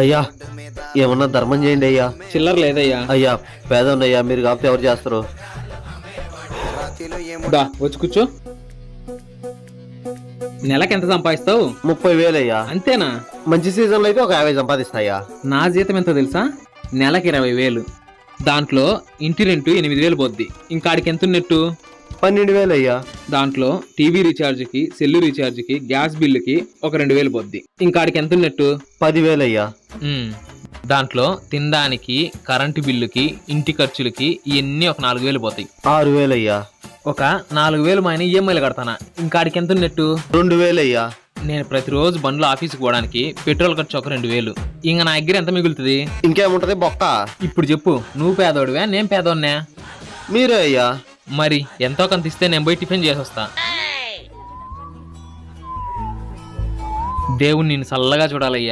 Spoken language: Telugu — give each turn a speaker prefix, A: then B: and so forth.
A: అయ్యా ఏమన్నా ధర్మం చేయండి అయ్యా.
B: చిల్లర లేదయ్యా.
A: అయ్యా పేదన్నయ్యా, మీరు కాకపోతే ఎవరు చేస్తారు?
B: దా వచ్చి కూర్చో. నెలకి ఎంత సంపాదిస్తావు?
A: 30,000 అయ్యా.
B: అంతేనా?
A: మంచి సీజన్ లో అయితే ఒక 50 సంపాదిస్తాయా.
B: నా జీతం ఎంతో తెలుసా? నెలకి 20,000. దాంట్లో ఇంటి రెంట్ 8,000 పోద్ది. ఇంకాడికి ఎంత ఉన్నట్టు?
A: 12,000 అయ్యా.
B: దాంట్లో టీవీ రీఛార్జ్కి, సెల్లు రీఛార్జ్కి, గ్యాస్ బిల్లుకి ఒక 2,000 పోద్ది. ఇంకాడికి ఎంత ఉన్నట్టు?
A: 10,000 అయ్యా.
B: దాంట్లో తినడానికి, కరెంటు బిల్లుకి, ఇంటి ఖర్చులకి ఇవన్నీ ఒక 4,000 పోతాయి.
A: 6,000 అయ్యా.
B: ఒక 4,000 మైన ఈఎంఐలు కడతానా. ఇంకాడికి ఎంత ఉన్నట్టు?
A: 2,000 అయ్యా.
B: నేను ప్రతిరోజు బండ్లో ఆఫీస్కి పోవడానికి పెట్రోల్ ఖర్చు ఒక 2,000. ఇంకా నా దగ్గర ఎంత మిగులుతుంది?
A: ఇంకేముంటది బొక్క.
B: ఇప్పుడు చెప్పు, నువ్వు పేదోడివా నేను పేదోడినా?
A: మీరే అయ్యా.
B: మరి ఎంతో కొంత ఇస్తే నేను పోయి టిఫిన్ చేసొస్తా. దేవుడు నిన్ను చల్లగా చూడాలయ్యా.